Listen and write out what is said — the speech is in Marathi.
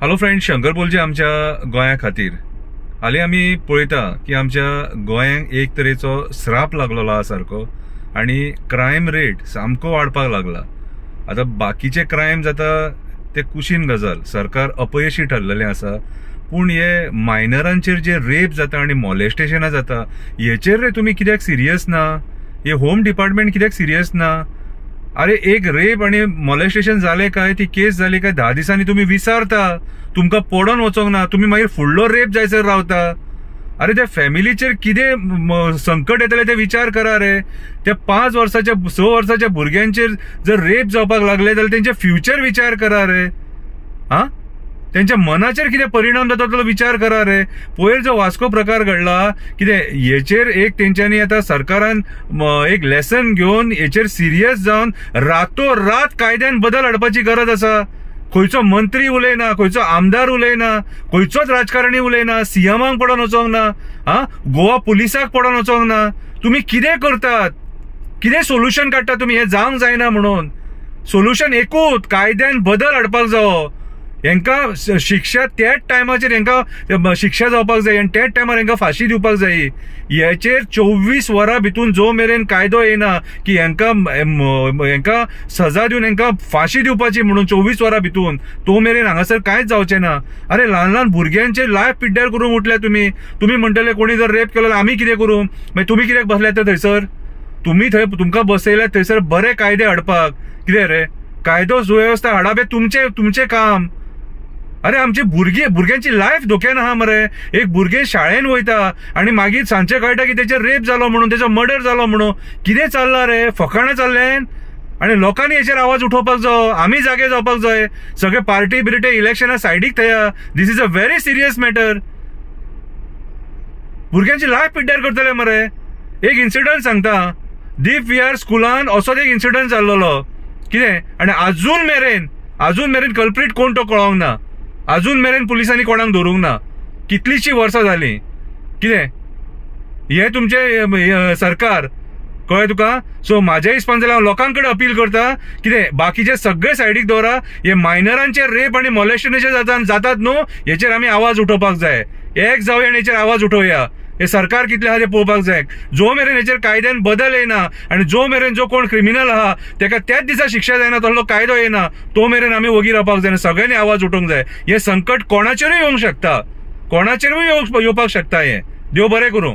हॅलो फ्रेंड, शंकर बोलचे आमच्या गोंया खातीर हालीं आमी पळयता की आमच्या गोंयांक एक तरेचो श्राप लागलेलो आसा सारको आनी क्रायम रेट सामको वाडपाक लागला। आता बाकीचे क्रायम जाता ते कुशीन गजाल, सरकार अपयशी ठरलेलें आसा, पूण हे मायनरांचेर जे रेप जाता आनी मॉलेस्टेशनां जाता हेचेर रे तुमी कित्याक सिरियस ना? हे होम डिपार्टमेंट कित्याक सिरियस ना? अरे एक रेप आणि मॉलेस्टेशन झाले काय, ती केस झाली काय 10 दिसांनी तुम्ही विसरता, तुमका पडून वचोंक ना, तुम्ही मागीर फुडलो रेप जायसर रावता। अरे त्या फॅमिलीचेर कितें संकट येतले ते विचार करा रे। त्या 5 वर्साच्या 6 वर्साच्या भुरग्यांचेर जर रेप जावपाक लागले जाल्यार त्यांचे फ्युचर विचार करा रे। हा, त्यांच्या मनाचेर कितें परिणाम जाता तो विचार करा रे। पयर जो वास्को प्रकार घडला कितें हेचेर एक तेंच्यांनी आता सरकारान एक लेसन घेवन हेचेर सिरियस जावन रातोरात कायद्यान बदल हाडपाची गरज आसा। खंयचो मंत्री उलयना, खंयचो आमदार उलयना, खंयचोच राजकारणी उलयना, सीएमाक पडोन वचोंक ना, हा गोवा पुलिसाक पडोन वचोंक ना। तुम्ही कितें करतात? कितें सोल्युशन काडटा तुम्ही? हे जावंक जायना म्हणून सोल्युशन एकूच, कायद्यान बदल हाडपाक जावो। हेंका शिक्षा त्याच टायमाचेर हेंका शिक्षा जावपाक जाय आनी त्याच टायमार हेंका फाशी दिवपाक जाय। हेचेर 24 वरां भितून जो मेरेन कायदो येना की हेंका सजा दिवन हेंका फाशी दिवपाची म्हणून 24 वरां भितून, तो मेरेन हांगासर कांयच जावचें ना। अरे ल्हान ल्हान भुरग्यांचे लायफ पिड्ड्यार करून उठल्या तुम्ही म्हणटले कोणी जर रेप केलो आमी कितें करूं? मागीर तुम्ही कित्याक बसल्यात थंयसर? तुम्ही थंय तुमकां बसयल्यात थंयसर बरे कायदे हाडपाक। कितें रे कायदो सुवेवस्था हाडप हे तुमचे काम। अरे आमची भुरग्यांची लायफ धोक्यान आहा मरे। एक भुरगे शाळेन वयता आणि मागीर सांजचे कळटा की तेचेर रेप जालो म्हणून, तेचो मर्डर जालो म्हणून। कितें चल्लां रे? फकाणां चाललें आणि लोकांनी हेचेर आवाज उठोवपाक जाय, आमी जागे जावपाक जाय। सगळे पार्टी बिर्टे इलेक्शनां सायडीक थंया। This is a very serious matter. भुरग्यांची लायफ पिड्ड्यार करतले मरे। एक इन्सिडंट सांगता, दीप विहार स्कुलान असोच एक इन्सिडंट जाल्लो कितें, आणि अजून मेरेन कल्प्रीट कोण तो कळोंक ना। अजून मेरेन पुलिसांनी कोणाक धरूंक ना। कितलीशी वर्सां जालीं। कितें हे तुमचे सरकार, कळ्ळें तुका? सो म्हाज्या हिसपान जाल्यार हांव लोकांकडे अपील करता, कितें बाकीचे सगळे सायडीक दवरा। हे मायनरांचे रेप आणि मॉलेस्टेशन जातात न्हू, हेचेर आमी आवाज उठोवपाक जाय। एक जावया आनी हेचेर आवाज उठोवया। हे सरकार कितले आहा ते पळोवपाक जाय। जो मेरेन हेचेर कायद्यान बदल येना आणि जो मेरेन जो कोण क्रिमिनल आहा तेका त्याच दिसा शिक्षा जायना, तसलो कायदो येना, तो मेरेन आमी वोगी रावपाक जायना। सगळ्यांनी आवाज उठोवंक जाय। हे संकट कोणाचेरूय येवंक शकता, कोणाचेरूय येवपाक शकता। हे देव बरें करूं।